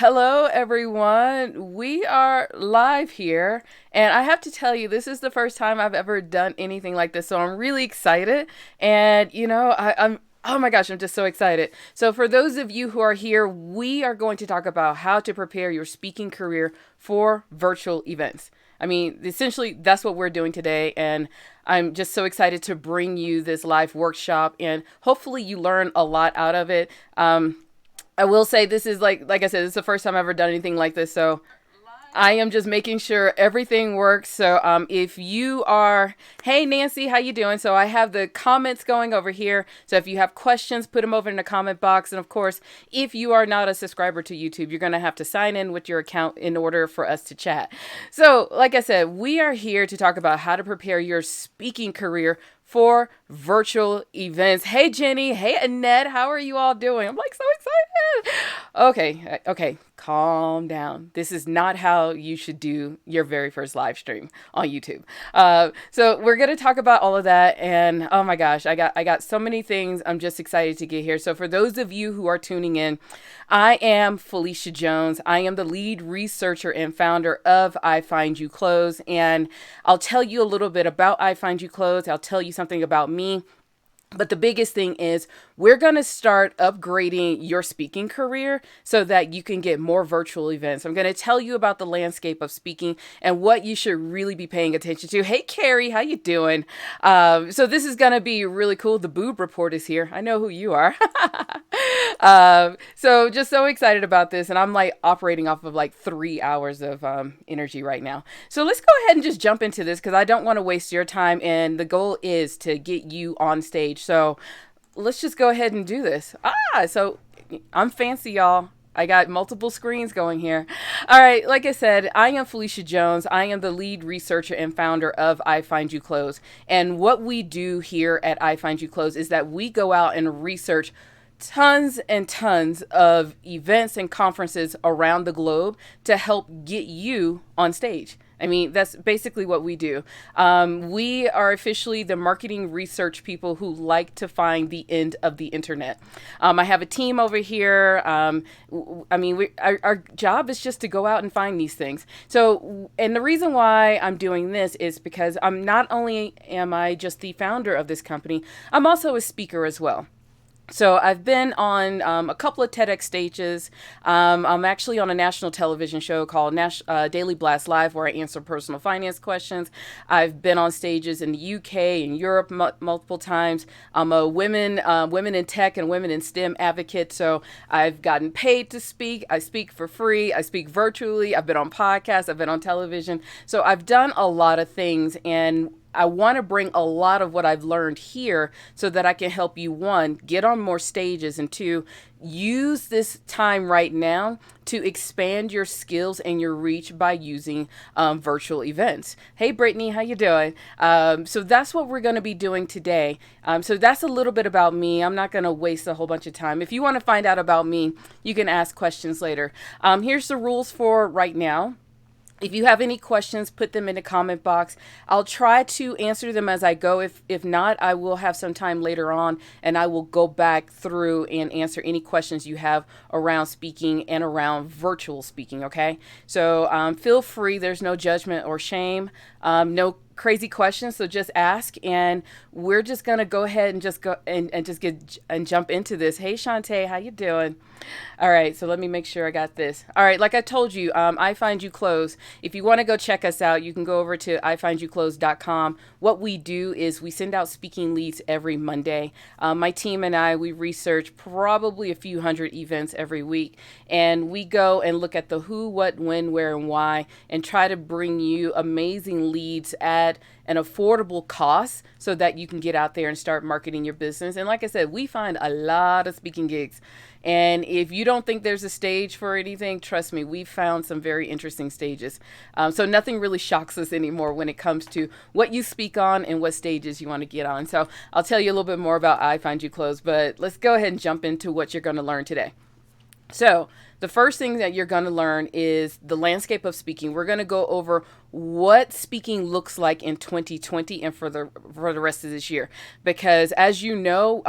Hello, everyone. We are live here, and I have to tell you, this is the first time I've ever done anything like this, so I'm really excited. And I'm oh my gosh, I'm just so excited. So, for those of you who are here, we are going to talk about how to prepare your speaking career for virtual events. I mean, essentially, that's what we're doing today, and I'm just so excited to bring you this live workshop, and hopefully, you learn a lot out of it. I will say this is like I said, this is the first time I've ever done anything like this, so I am just making sure everything works. So if you are, hey Nancy, how you doing? So I have the comments going over here. So if you have questions, put them over in the comment box. And of course, if you are not a subscriber to YouTube, you're going to have to sign in with your account in order for us to chat. So like I said, we are here to talk about how to prepare your speaking career for virtual events. Hey Jenny, hey Annette, how are you all doing? I'm like so excited. Okay, calm down. This is not how you should do your very first live stream on YouTube. So we're gonna talk about all of that, and oh my gosh, I got so many things. I'm just excited to get here. So for those of you who are tuning in, I am Felicia Jones. I am the lead researcher and founder of iFind You Close, and I'll tell you a little bit about iFind You Close. I'll tell you something about me. But the biggest thing is we're going to start upgrading your speaking career so that you can get more virtual events. I'm going to tell you about the landscape of speaking and what you should really be paying attention to. Hey, Carrie, how you doing? So this is going to be really cool. The Boob Report is here. I know who you are. So just so excited about this. And I'm like operating off of like 3 hours of energy right now. So let's go ahead and just jump into this because I don't want to waste your time. And the goal is to get you on stage. So let's just go ahead and do this. So I'm fancy, y'all. I got multiple screens going here. All right, like I said, I am Felicia Jones. I am the lead researcher and founder of iFind You Close. And what we do here at iFind You Close is that we go out and research tons and tons of events and conferences around the globe to help get you on stage. I mean, that's basically what we do. We are officially the marketing research people who like to find the end of the internet. I have a team over here. Our job is just to go out and find these things. So, and the reason why I'm doing this is because I'm not only am I just the founder of this company, I'm also a speaker as well. So I've been on a couple of TEDx stages. I'm actually on a national television show called Daily Blast Live, where I answer personal finance questions. I've been on stages in the UK and Europe multiple times. I'm a women in tech and women in STEM advocate. So I've gotten paid to speak. I speak for free. I speak virtually. I've been on podcasts. I've been on television. So I've done a lot of things, and I want to bring a lot of what I've learned here so that I can help you, one, get on more stages, and two, use this time right now to expand your skills and your reach by using virtual events. Hey, Brittany, how you doing? So that's what we're going to be doing today. So that's a little bit about me. I'm not going to waste a whole bunch of time. If you want to find out about me, you can ask questions later. Here's the rules for right now. If you have any questions, put them in the comment box. I'll try to answer them as I go. If not, I will have some time later on, and I will go back through and answer any questions you have around speaking and around virtual speaking, okay? So feel free. There's no judgment or shame. No crazy questions, so just ask, and we're just gonna go ahead and just go and just get and jump into this. Hey Shantae, how you doing? All right, so let me make sure I got this. All right, like I told you, iFind You Close. If you want to go check us out, you can go over to ifindyouclose.com. What we do is we send out speaking leads every Monday. My team and I, we research probably a few hundred events every week, and we go and look at the who, what, when, where, and why, and try to bring you amazing leads at an affordable cost so that you can get out there and start marketing your business. And like I said, we find a lot of speaking gigs. And if you don't think there's a stage for anything, trust me, we've found some very interesting stages. So nothing really shocks us anymore when it comes to what you speak on and what stages you want to get on. So I'll tell you a little bit more about iFind You Close, but let's go ahead and jump into what you're going to learn today. So the first thing that you're going to learn is the landscape of speaking. We're going to go over what speaking looks like in 2020 and for the rest of this year. Because as you know,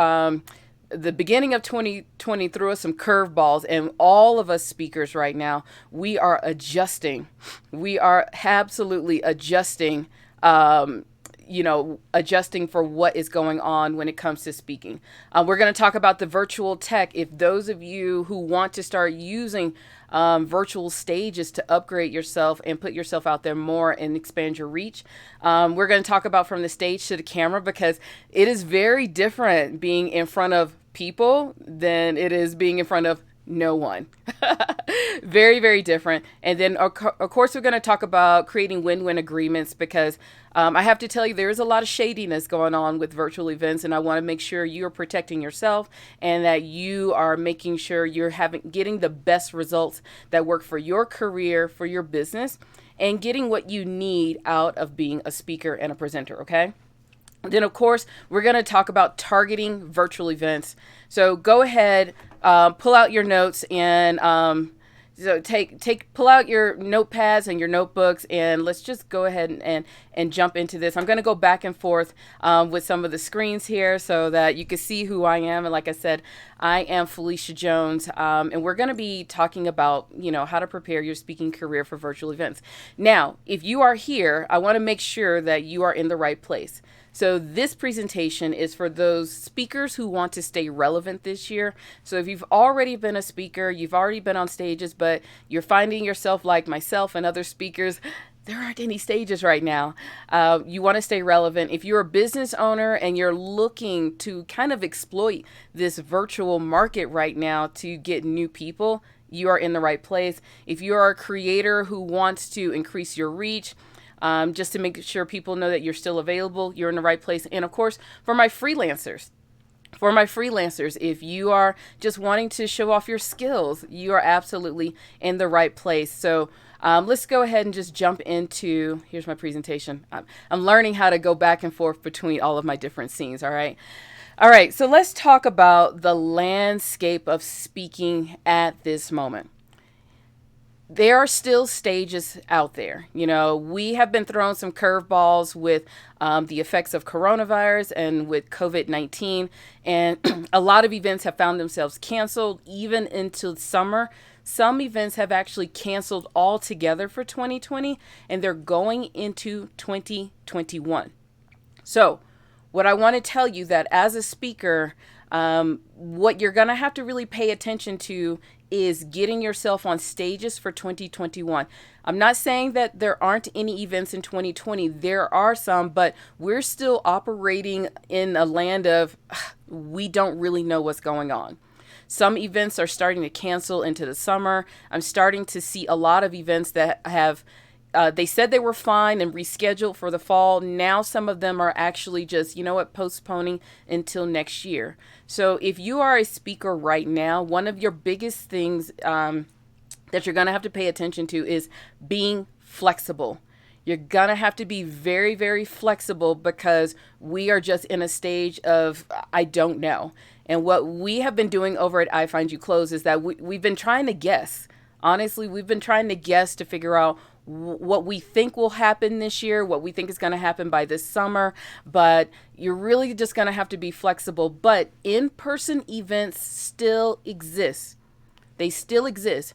The beginning of 2020 threw us some curveballs, and all of us speakers right now, we are adjusting. We are absolutely adjusting. Adjusting for what is going on when it comes to speaking. We're going to talk about the virtual tech. If those of you who want to start using virtual stages to upgrade yourself and put yourself out there more and expand your reach, we're going to talk about from the stage to the camera, because it is very different being in front of people than it is being in front of no one. Very, very different. And then, of course, we're going to talk about creating win-win agreements, because I have to tell you, there is a lot of shadiness going on with virtual events, and I want to make sure you're protecting yourself and that you are making sure you're getting the best results that work for your career, for your business, and getting what you need out of being a speaker and a presenter, okay? Then, of course, we're going to talk about targeting virtual events. So go ahead, pull out your notes, and pull out your notepads and your notebooks, and let's just go ahead and jump into this. I'm going to go back and forth with some of the screens here so that you can see who I am. And like I said, I am Felicia Jones, and we're going to be talking about, how to prepare your speaking career for virtual events. Now, if you are here, I want to make sure that you are in the right place. So this presentation is for those speakers who want to stay relevant this year. So if you've already been a speaker, you've already been on stages, but you're finding yourself like myself and other speakers, there aren't any stages right now. You want to stay relevant. If you're a business owner and you're looking to kind of exploit this virtual market right now to get new people, you are in the right place. If you're a creator who wants to increase your reach, just to make sure people know that you're still available, you're in the right place. And of course, for my freelancers, if you are just wanting to show off your skills, you are absolutely in the right place. So let's go ahead and just jump into, here's my presentation. I'm learning how to go back and forth between all of my different scenes, all right? All right, so let's talk about the landscape of speaking at this moment. There are still stages out there. We have been thrown some curveballs with the effects of coronavirus and with COVID-19, and a lot of events have found themselves canceled even into summer. Some events have actually canceled altogether for 2020, and they're going into 2021. So what I want to tell you, that as a speaker, what you're going to have to really pay attention to is getting yourself on stages for 2021. I'm not saying that there aren't any events in 2020. There are some, but we're still operating in a land of we don't really know what's going on. Some events are starting to cancel into the summer. I'm starting to see a lot of events that have they said they were fine and rescheduled for the fall. Now some of them are actually just, postponing until next year. So if you are a speaker right now, one of your biggest things that you're going to have to pay attention to is being flexible. You're going to have to be very, very flexible, because we are just in a stage of I don't know. And what we have been doing over at iFind You Close is that we've been trying to guess. Honestly, we've been trying to guess to figure out what we think will happen this year, what we think is going to happen by this summer, but you're really just going to have to be flexible. But in-person events still exist. They still exist.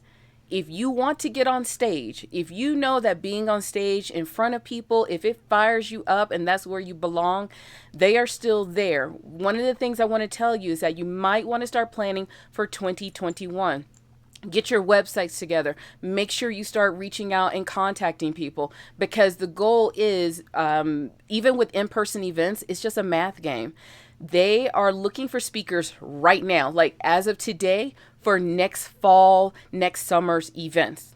If you want to get on stage, if you know that being on stage in front of people, if it fires you up and that's where you belong, they are still there. One of the things I want to tell you is that you might want to start planning for 2021. Get your websites together. Make sure you start reaching out and contacting people, because the goal is, even with in-person events, it's just a math game. They are looking for speakers right now, like as of today, for next fall, next summer's events.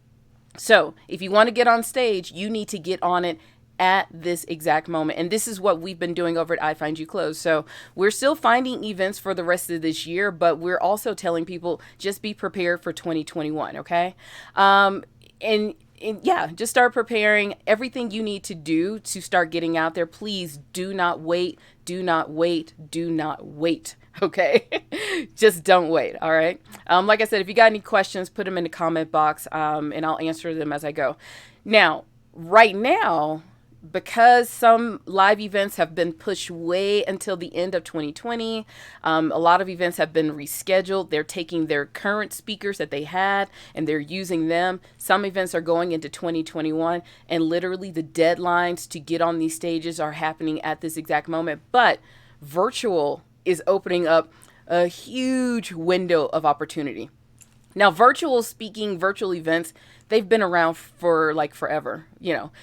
So if you want to get on stage, you need to get on it at this exact moment. And this is what we've been doing over at iFind You Close. So we're still finding events for the rest of this year, but we're also telling people just be prepared for 2021. Okay. And yeah, just start preparing everything you need to do to start getting out there. Please do not wait. Do not wait. Do not wait. Okay. Just don't wait. All right. Like I said, if you got any questions, put them in the comment box, and I'll answer them as I go. Now, right now, because some live events have been pushed way until the end of 2020, a lot of events have been rescheduled. They're taking their current speakers that they had and they're using them. Some events are going into 2021, and literally the deadlines to get on these stages are happening at this exact moment. But virtual is opening up a huge window of opportunity. Now, virtual speaking, virtual events, they've been around for like forever.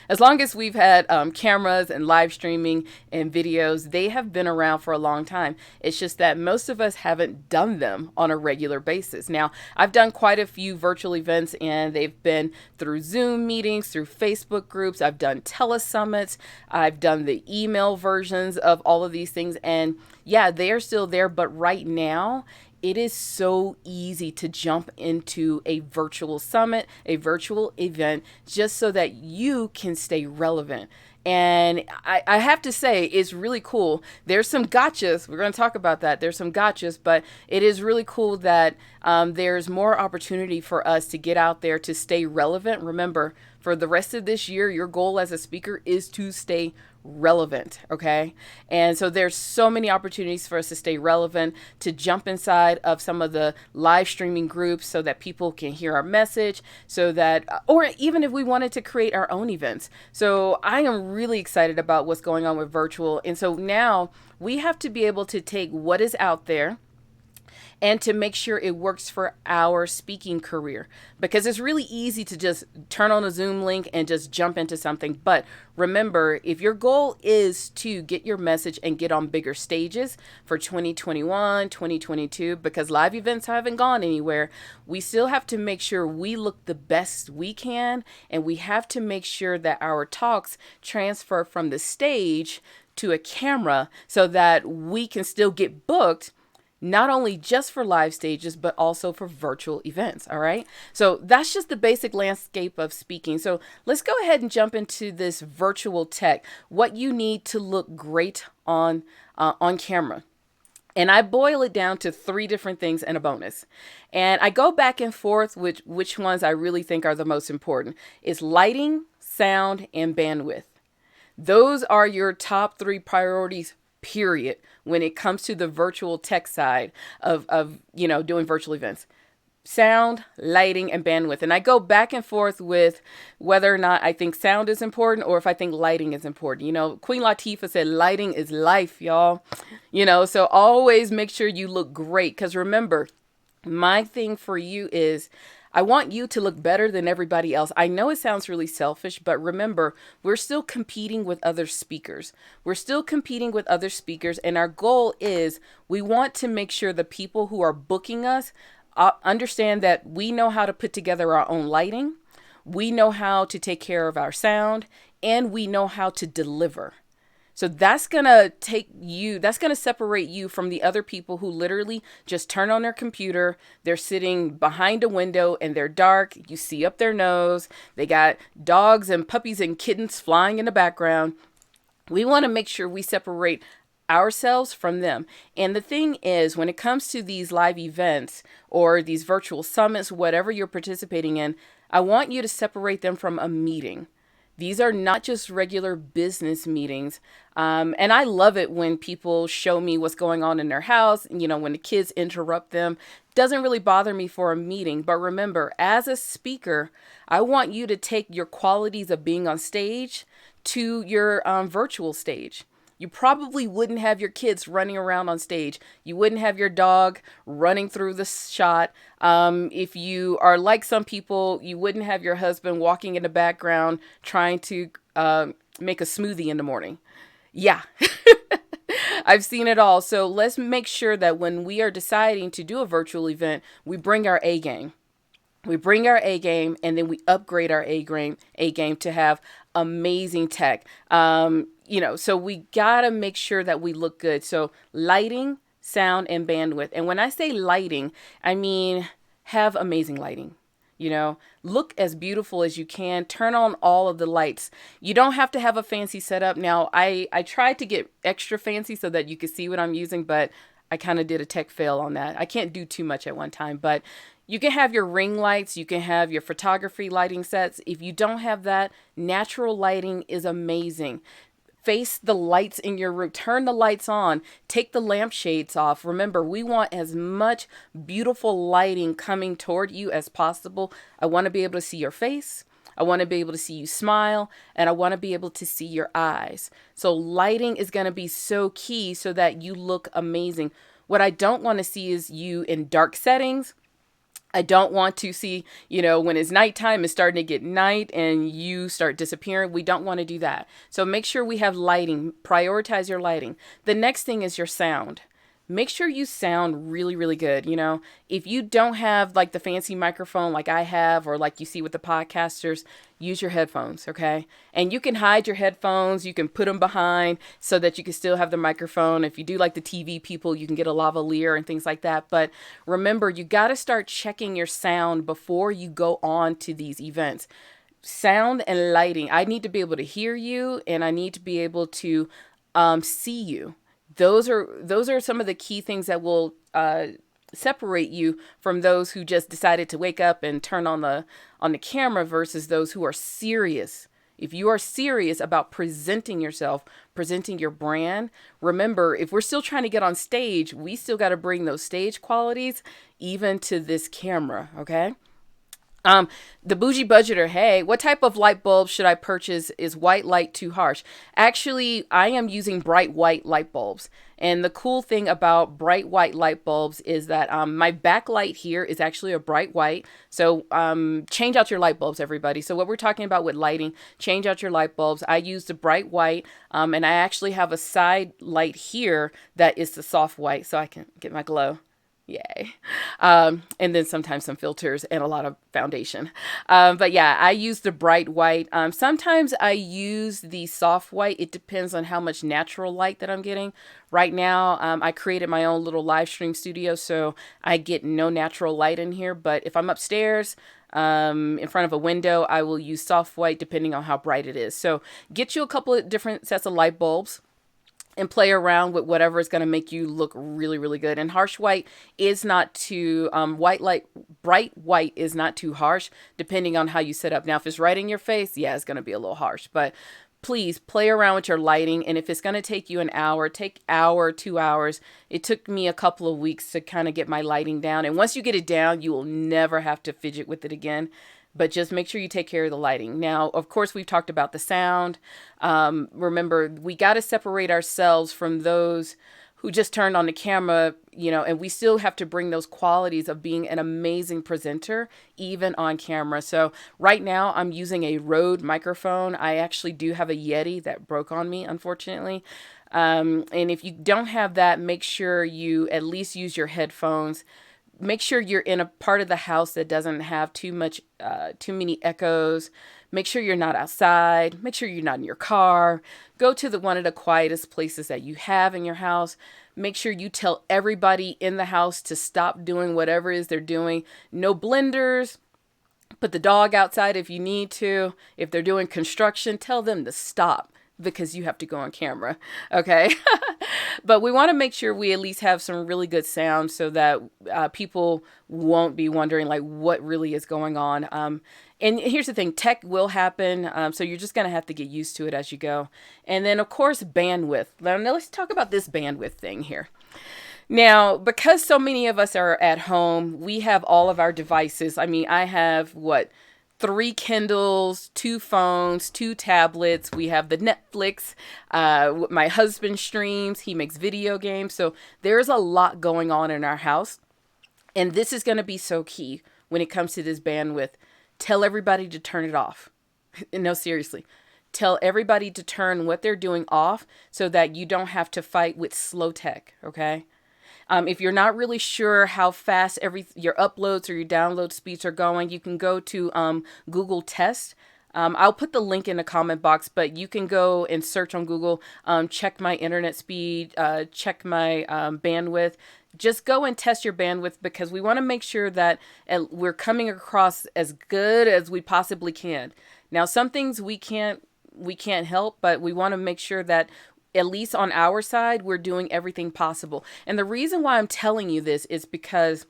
As long as we've had cameras and live streaming and videos, they have been around for a long time. It's just that most of us haven't done them on a regular basis. Now, I've done quite a few virtual events, and they've been through Zoom meetings, through Facebook groups. I've done telesummits. I've done the email versions of all of these things. And yeah, they are still there. But right now, it is so easy to jump into a virtual summit, a virtual event, just so that you can stay relevant. And I have to say, it's really cool. There's some gotchas. We're going to talk about that. There's some gotchas, but it is really cool that there's more opportunity for us to get out there to stay relevant. Remember, for the rest of this year, your goal as a speaker is to stay relevant. Okay. And so there's so many opportunities for us to stay relevant, to jump inside of some of the live streaming groups so that people can hear our message, so that, or even if we wanted to create our own events. So I am really excited about what's going on with virtual. And so now we have to be able to take what is out there and to make sure it works for our speaking career, because it's really easy to just turn on a Zoom link and just jump into something. But remember, if your goal is to get your message and get on bigger stages for 2021, 2022, because live events haven't gone anywhere, we still have to make sure we look the best we can, and we have to make sure that our talks transfer from the stage to a camera so that we can still get booked, not only just for live stages, but also for virtual events. All right. So that's just the basic landscape of speaking. So let's go ahead and jump into this virtual tech, what you need to look great on camera. And I boil it down to 3 different things and a bonus. And I go back and forth with which ones I really think are the most important. It's lighting, sound, and bandwidth. Those are your top 3 priorities, period, when it comes to the virtual tech side of doing virtual events. Sound, lighting, and bandwidth. And I go back and forth with whether or not I think sound is important or if I think lighting is important. Queen Latifah said lighting is life, y'all. So always make sure you look great, because remember, my thing for you is I want you to look better than everybody else. I know it sounds really selfish, but remember, we're still competing with other speakers. And our goal is we want to make sure the people who are booking us understand that we know how to put together our own lighting, we know how to take care of our sound, and we know how to deliver. So that's going to separate you from the other people who literally just turn on their computer. They're sitting behind a window and they're dark. You see up their nose. They got dogs and puppies and kittens flying in the background. We want to make sure we separate ourselves from them. And the thing is, when it comes to these live events or these virtual summits, whatever you're participating in, I want you to separate them from a meeting. These are not just regular business meetings. And I love it when people show me what's going on in their house. When the kids interrupt them, doesn't really bother me for a meeting. But remember, as a speaker, I want you to take your qualities of being on stage to your virtual stage. You probably wouldn't have your kids running around on stage. You wouldn't have your dog running through the shot. If you are like some people, you wouldn't have your husband walking in the background trying to make a smoothie in the morning. Yeah, I've seen it all. So let's make sure that when we are deciding to do a virtual event, we bring our A game. We bring our A game, and then we upgrade our A game to have amazing tech. So we got to make sure that we look good. So lighting, sound, and bandwidth. And when I say lighting, I mean have amazing lighting. Look as beautiful as you can. Turn on all of the lights. You don't have to have a fancy setup. Now, I tried to get extra fancy so that you could see what I'm using, but I kind of did a tech fail on that. I can't do too much at one time, but You can have your ring lights, you can have your photography lighting sets. If you don't have that, natural lighting is amazing. Face the lights in your room, turn the lights on, take the lampshades off. Remember, we want as much beautiful lighting coming toward you as possible. I want to be able to see your face. I want to be able to see you smile, and I want to be able to see your eyes. So lighting is going to be so key so that you look amazing. What I don't want to see is you in dark settings. I don't want to see, when it's nighttime, it's starting to get night and you start disappearing. We don't want to do that. So make sure we have lighting. Prioritize your lighting. The next thing is your sound. Make sure you sound really, really good. If you don't have like the fancy microphone like I have, or like you see with the podcasters, use your headphones, okay? And you can hide your headphones. You can put them behind so that you can still have the microphone. If you do like the TV people, you can get a lavalier and things like that. But remember, you got to start checking your sound before you go on to these events. Sound and lighting. I need to be able to hear you, and I need to be able to see you. Those are some of the key things that will separate you from those who just decided to wake up and turn on the camera versus those who are serious. If you are serious about presenting yourself, presenting your brand, remember, if we're still trying to get on stage, we still got to bring those stage qualities even to this camera, okay? The bougie budgeter, hey, what type of light bulb should I purchase? Is white light too harsh? Actually, I am using bright white light bulbs. And the cool thing about bright white light bulbs is that my backlight here is actually a bright white. So change out your light bulbs, everybody. So what we're talking about with lighting, change out your light bulbs. I use the bright white, and I actually have a side light here that is the soft white so I can get my glow. Yay. And then sometimes some filters and a lot of foundation. But yeah, I use the bright white. Sometimes I use the soft white. It depends on how much natural light that I'm getting. Right now, I created my own little live stream studio, so I get no natural light in here. But if I'm upstairs, in front of a window, I will use soft white depending on how bright it is. So get you a couple of different sets of light bulbs and play around with whatever is going to make you look really, really good. And harsh white is not too, bright white is not too harsh, depending on how you set up. Now, if it's right in your face, yeah, it's going to be a little harsh, but please play around with your lighting. And if it's going to take you an hour, take hour, 2 hours. It took me a couple of weeks to kind of get my lighting down. And once you get it down, you will never have to fidget with it again. But just make sure you take care of the lighting. Now, of course, we've talked about the sound. Remember, we got to separate ourselves from those who just turned on the camera, and we still have to bring those qualities of being an amazing presenter, even on camera. So right now I'm using a Rode microphone. I actually do have a Yeti that broke on me, unfortunately. And if you don't have that, make sure you at least use your headphones. Make sure you're in a part of the house that doesn't have too many echoes. Make sure you're not outside. Make sure you're not in your car. Go to one of the quietest places that you have in your house. Make sure you tell everybody in the house to stop doing whatever it is they're doing. No blenders. Put the dog outside if you need to. If they're doing construction, tell them to stop, because you have to go on camera. Okay. But we want to make sure we at least have some really good sound so that people won't be wondering like what really is going on. And here's the thing, tech will happen. So you're just going to have to get used to it as you go. And then of course, bandwidth. Now let's talk about this bandwidth thing here. Now, because so many of us are at home, we have all of our devices. I mean, I have 3 Kindles, 2 phones, 2 tablets. We have the Netflix. My husband streams. He makes video games. So there's a lot going on in our house. And this is going to be so key when it comes to this bandwidth. Tell everybody to turn it off. No, seriously. Tell everybody to turn what they're doing off so that you don't have to fight with slow tech, okay? If you're not really sure how fast your uploads or your download speeds are going, you can go to Google Test. I'll put the link in the comment box, but you can go and search on Google, check my internet speed, check my bandwidth. Just go and test your bandwidth because we want to make sure that we're coming across as good as we possibly can. Now, some things we can't help, but we want to make sure that at least on our side, we're doing everything possible. And the reason why I'm telling you this is because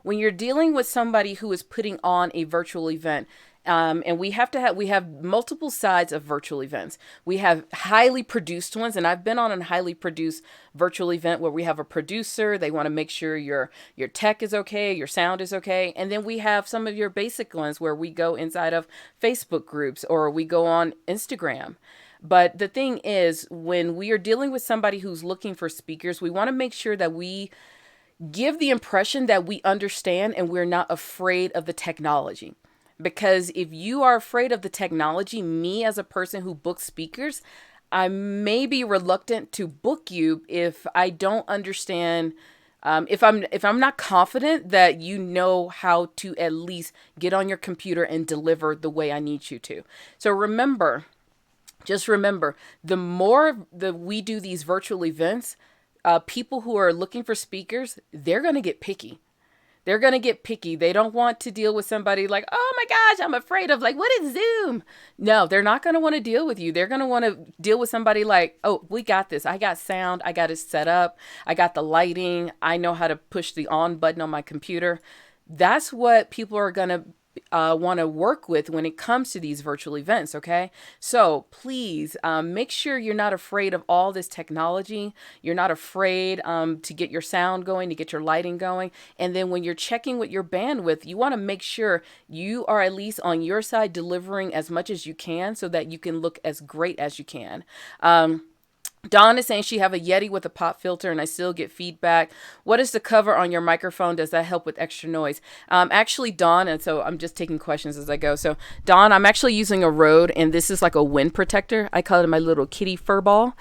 when you're dealing with somebody who is putting on a virtual event, and we have multiple sides of virtual events. We have highly produced ones, and I've been on a highly produced virtual event where we have a producer. They want to make sure your tech is okay, your sound is okay, and then we have some of your basic ones where we go inside of Facebook groups or we go on Instagram. But the thing is, when we are dealing with somebody who's looking for speakers, we want to make sure that we give the impression that we understand and we're not afraid of the technology. Because if you are afraid of the technology, me as a person who books speakers, I may be reluctant to book you if I don't understand, if I'm not confident that you know how to at least get on your computer and deliver the way I need you to. So remember, just remember, the more that we do these virtual events, people who are looking for speakers, they're going to get picky. They're going to get picky. They don't want to deal with somebody like, oh my gosh, I'm afraid of, like, what is Zoom? No, they're not going to want to deal with you. They're going to want to deal with somebody like, oh, we got this. I got sound. I got it set up. I got the lighting. I know how to push the on button on my computer. That's what people are going to want to work with when it comes to these virtual events. Okay. So please make sure you're not afraid of all this technology. You're not afraid to get your sound going, to get your lighting going. And then when you're checking with your bandwidth, you want to make sure you are at least on your side delivering as much as you can so that you can look as great as you can. Dawn is saying she have a Yeti with a pop filter and I still get feedback. What is the cover on your microphone? Does that help with extra noise? Actually, Dawn, and so I'm just taking questions as I go. So, Dawn, I'm actually using a Rode, and this is like a wind protector. I call it my little kitty fur ball.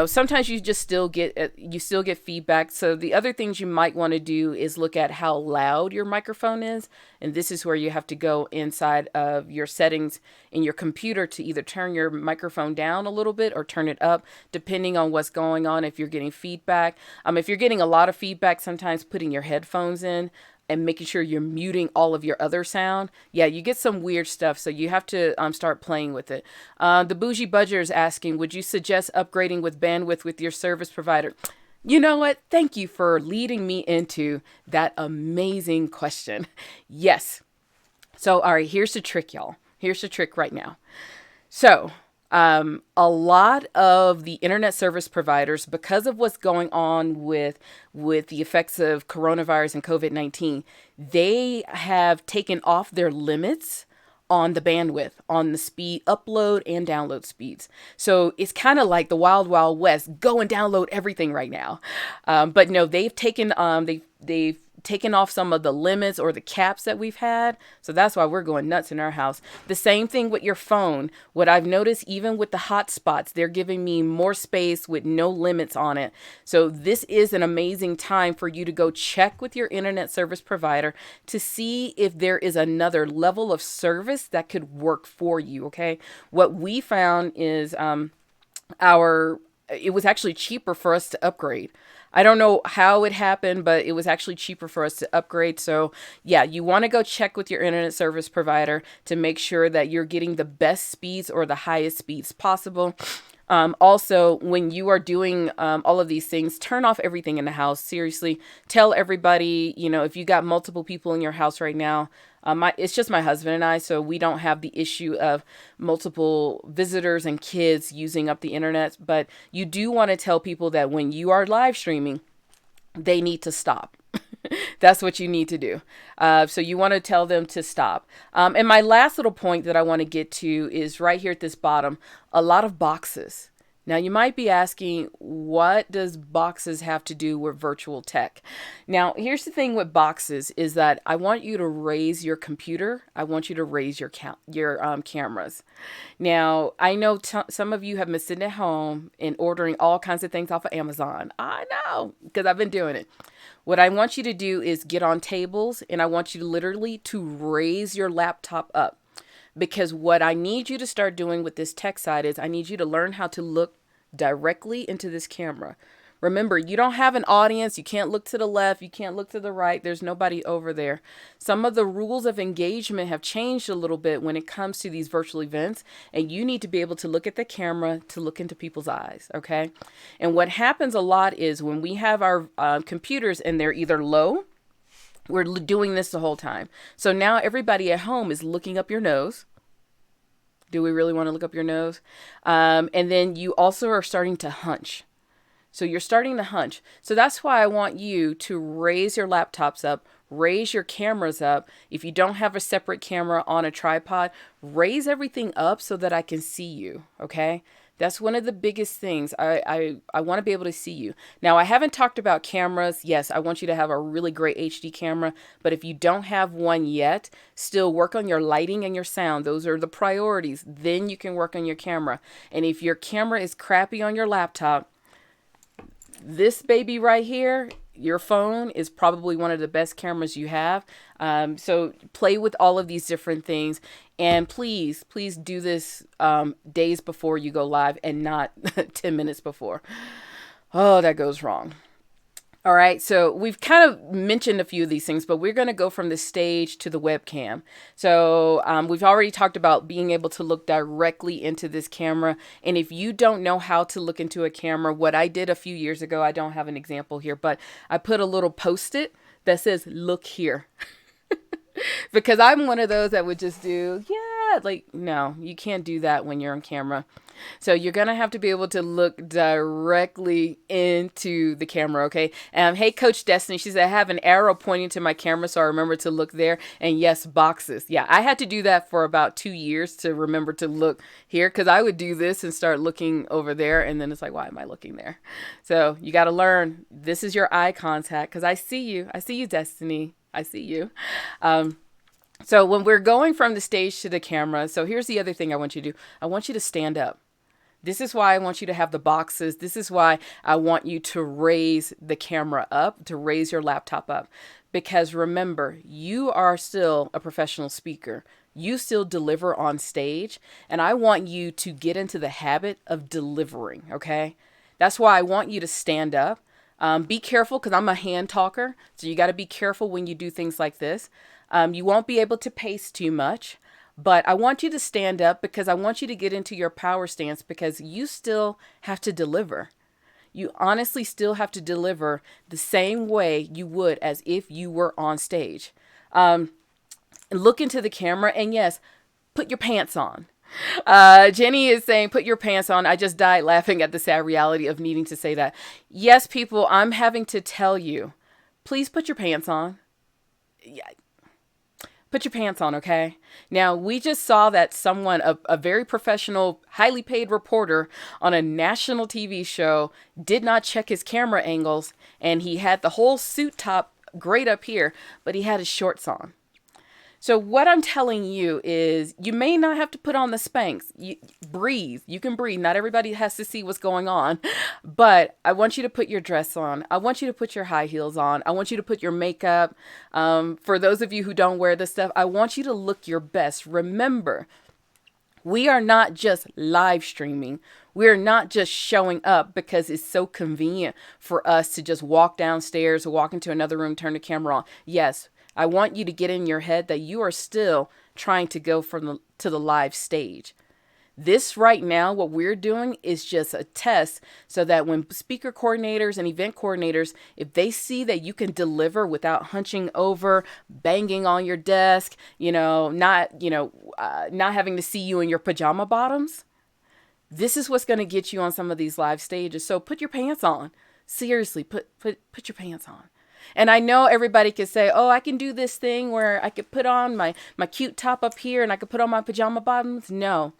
Sometimes you just still get feedback. So the other things you might want to do is look at how loud your microphone is. And this is where you have to go inside of your settings in your computer to either turn your microphone down a little bit or turn it up, depending on what's going on. If you're getting feedback, if you're getting a lot of feedback, sometimes putting your headphones in and making sure you're muting all of your other sound. Yeah, you get some weird stuff, so you have to start playing with it. The Bougie Budger is asking, would you suggest upgrading with bandwidth with your service provider? You know what? Thank you for leading me into that amazing question. Yes. So, all right, here's the trick, y'all. Here's the trick right now. So, a lot of the internet service providers, because of what's going on with the effects of coronavirus and COVID-19, they have taken off their limits on the bandwidth, on the speed, upload and download speeds. So it's kind of like the wild, wild west. Go and download everything right now. But no, they've taken off some of the limits or the caps that we've had. So that's why we're going nuts in our house. The same thing with your phone. What I've noticed, even with the hotspots, they're giving me more space with no limits on it. So this is an amazing time for you to go check with your internet service provider to see if there is another level of service that could work for you. Okay. What we found is, it was actually cheaper for us to upgrade. I don't know how it happened, but it was actually cheaper for us to upgrade. So yeah, you want to go check with your internet service provider to make sure that you're getting the best speeds or the highest speeds possible. Also, when you are doing all of these things, turn off everything in the house. Seriously, tell everybody, if you got multiple people in your house right now, it's just my husband and I, so we don't have the issue of multiple visitors and kids using up the internet. But you do want to tell people that when you are live streaming, they need to stop. That's what you need to do. So you want to tell them to stop. And my last little point that I want to get to is right here at this bottom, a lot of boxes. Now you might be asking, what does boxes have to do with virtual tech? Now, here's the thing with boxes is that I want you to raise your computer. I want you to raise your cameras. Now, I know some of you have been sitting at home and ordering all kinds of things off of Amazon. I know, because I've been doing it. What I want you to do is get on tables, and I want you literally to raise your laptop up. Because what I need you to start doing with this tech side is I need you to learn how to look directly into this camera. Remember, you don't have an audience. You can't look to the left. You can't look to the right. There's nobody over there. Some of the rules of engagement have changed a little bit when it comes to these virtual events. And you need to be able to look at the camera, to look into people's eyes. Okay. And what happens a lot is when we have our computers and they're either low, we're doing this the whole time. So now everybody at home is looking up your nose. Do we really want to look up your nose? And then you also are starting to hunch. So you're starting to hunch. So that's why I want you to raise your laptops up, raise your cameras up. If you don't have a separate camera on a tripod, raise everything up so that I can see you. Okay. That's one of the biggest things. I want to be able to see you. Now, I haven't talked about cameras. Yes, I want you to have a really great HD camera. But if you don't have one yet, still work on your lighting and your sound. Those are the priorities. Then you can work on your camera. And if your camera is crappy on your laptop, this baby right here, your phone is probably one of the best cameras you have. So play with all of these different things. And please do this days before you go live and not 10 minutes before. Oh, that goes wrong. All right, so we've kind of mentioned a few of these things, but we're going to go from the stage to the webcam. So we've already talked about being able to look directly into this camera. And if you don't know how to look into a camera, what I did a few years ago, I don't have an example here, but I put a little Post-it that says, look here. Because I'm one of those that would just do, yeah, like, no, you can't do that when you're on camera. So you're going to have to be able to look directly into the camera, okay? Hey, Coach Destiny, she said, I have an arrow pointing to my camera, so I remember to look there. And yes, boxes. Yeah, I had to do that for about 2 years to remember to look here because I would do this and start looking over there. And then it's like, why am I looking there? So you got to learn. This is your eye contact because I see you. I see you, Destiny. I see you. So when we're going from the stage to the camera, so here's the other thing I want you to do. I want you to stand up. This is why I want you to have the boxes. This is why I want you to raise the camera up, to raise your laptop up. Because remember, you are still a professional speaker. You still deliver on stage. And I want you to get into the habit of delivering, okay? That's why I want you to stand up. Be careful because I'm a hand talker. So you got to be careful when you do things like this. You won't be able to pace too much. But I want you to stand up because I want you to get into your power stance because you still have to deliver. You honestly still have to deliver the same way you would as if you were on stage. And look into the camera and yes, put your pants on. Jenny is saying, put your pants on. I just died laughing at the sad reality of needing to say that. Yes, people, I'm having to tell you, please put your pants on. Yeah. Put your pants on, okay? Now, we just saw that someone, a very professional, highly paid reporter on a national TV show did not check his camera angles, and he had the whole suit top great up here, but he had his shorts on. So what I'm telling you is you may not have to put on the Spanx. You breathe. You can breathe. Not everybody has to see what's going on. But I want you to put your dress on. I want you to put your high heels on. I want you to put your makeup. For those of you who don't wear this stuff, I want you to look your best. Remember, we are not just live streaming. We're not just showing up because it's so convenient for us to just walk downstairs or walk into another room, turn the camera on. Yes, I want you to get in your head that you are still trying to go to the live stage. This right now, what we're doing is just a test so that when speaker coordinators and event coordinators, if they see that you can deliver without hunching over, banging on your desk, not having to see you in your pajama bottoms, this is what's going to get you on some of these live stages. So put your pants on. Seriously, put your pants on. And I know everybody could say, oh, I can do this thing where I could put on my cute top up here and I could put on my pajama bottoms. No.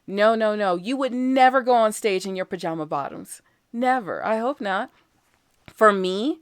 You would never go on stage in your pajama bottoms. Never. I hope not. For me,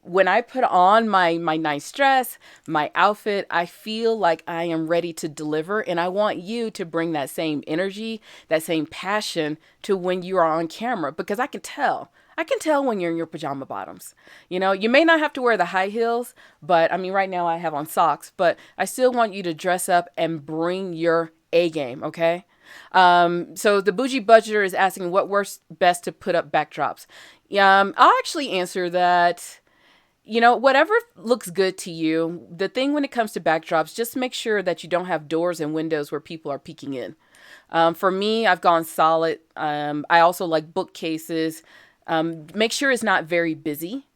when I put on my nice dress, my outfit, I feel like I am ready to deliver. And I want you to bring that same energy, that same passion to when you are on camera, because I can tell. I can tell when you're in your pajama bottoms. You may not have to wear the high heels, but right now I have on socks, but I still want you to dress up and bring your A game. Okay. So the bougie budgeter is asking what works best to put up backdrops. I'll actually answer that. Whatever looks good to you, the thing when it comes to backdrops, just make sure that you don't have doors and windows where people are peeking in. For me, I've gone solid. I also like bookcases. Make sure it's not very busy.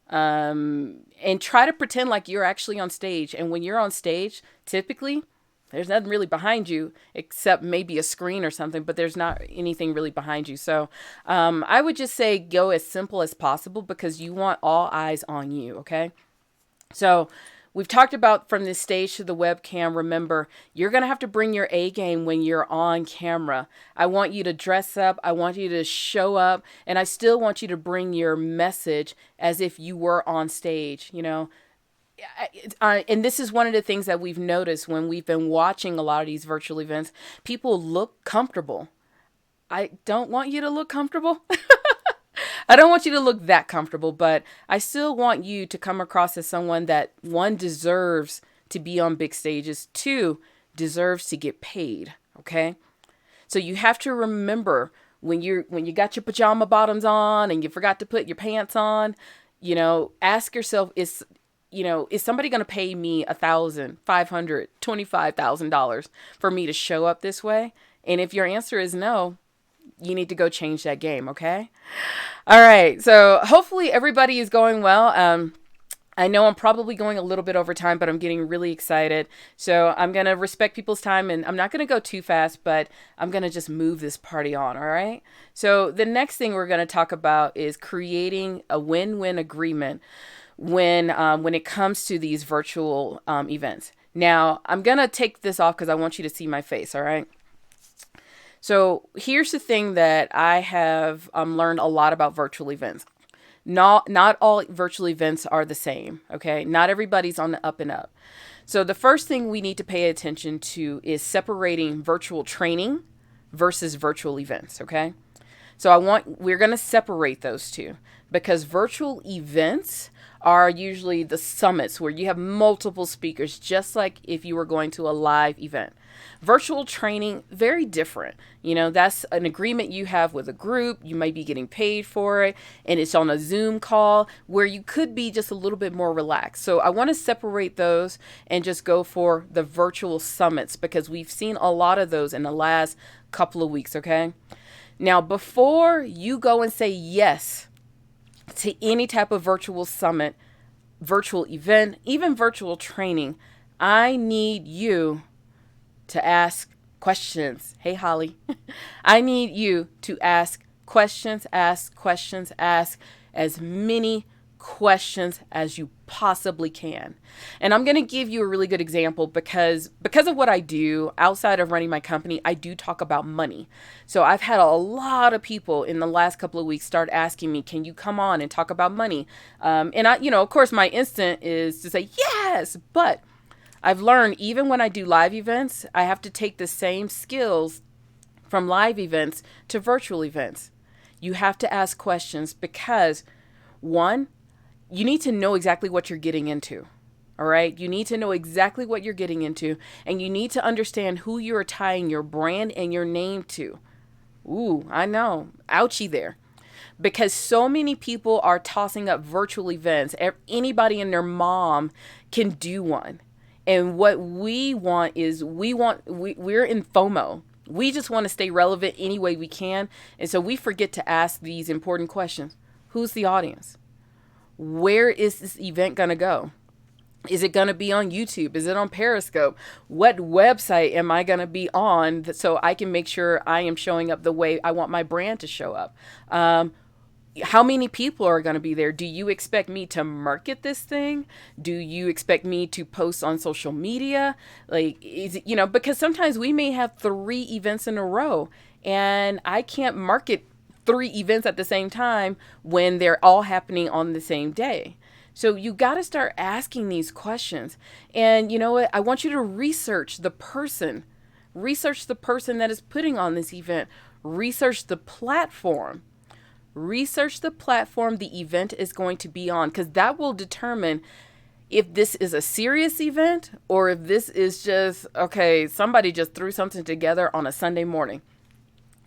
And try to pretend like you're actually on stage. And when you're on stage, typically, there's nothing really behind you except maybe a screen or something, but there's not anything really behind you. So I would just say go as simple as possible because you want all eyes on you, okay? So we've talked about from this stage to the webcam. Remember, you're going to have to bring your A game when you're on camera. I want you to dress up. I want you to show up. And I still want you to bring your message as if you were on stage, and this is one of the things that we've noticed when we've been watching a lot of these virtual events. People look comfortable. I don't want you to look comfortable. I don't want you to look that comfortable, but I still want you to come across as someone that, one, deserves to be on big stages, two, deserves to get paid. Okay. So you have to remember when you got your pajama bottoms on and you forgot to put your pants on, ask yourself, is somebody going to pay me $1,500, $25,000 for me to show up this way? And if your answer is no, you need to go change that game. Okay. All right. So hopefully everybody is going well. I know I'm probably going a little bit over time, but I'm getting really excited. So I'm going to respect people's time and I'm not going to go too fast, but I'm going to just move this party on. All right. So the next thing we're going to talk about is creating a win-win agreement when it comes to these virtual events. Now, I'm going to take this off because I want you to see my face. All right. So here's the thing that I have learned a lot about virtual events. Not all virtual events are the same. Okay. Not everybody's on the up and up. So the first thing we need to pay attention to is separating virtual training versus virtual events. Okay. So we're going to separate those two because virtual events are usually the summits where you have multiple speakers, just like if you were going to a live event. Virtual training, very different. That's an agreement you have with a group. You might be getting paid for it, and it's on a Zoom call where you could be just a little bit more relaxed. So I want to separate those and just go for the virtual summits because we've seen a lot of those in the last couple of weeks, okay? Now, before you go and say yes to any type of virtual summit, virtual event, even virtual training, I need you to ask questions. Hey, Holly. I need you to ask questions, ask as many questions as you possibly can. And I'm going to give you a really good example because of what I do outside of running my company, I do talk about money. So I've had a lot of people in the last couple of weeks start asking me, can you come on and talk about money? And I, of course, my instinct is to say yes, but I've learned even when I do live events, I have to take the same skills from live events to virtual events. You have to ask questions because, one, you need to know exactly what you're getting into. All right. You need to know exactly what you're getting into, and you need to understand who you're tying your brand and your name to. Ooh, I know. Ouchie there. Because so many people are tossing up virtual events. Anybody and their mom can do one. And what we want is we're in FOMO. We just want to stay relevant any way we can. And so we forget to ask these important questions. Who's the audience? Where is this event going to go? Is it going to be on YouTube? Is it on Periscope? What website am I going to be on so I can make sure I am showing up the way I want my brand to show up? How many people are going to be there? Do you expect me to market this thing? Do you expect me to post on social media? Is it, because sometimes we may have 3 events in a row and I can't market 3 events at the same time when they're all happening on the same day. So you got to start asking these questions. And you know what? I want you to research the person that is putting on this event, research the platform the event is going to be on, because that will determine if this is a serious event or if this is just, okay, somebody just threw something together on a Sunday morning.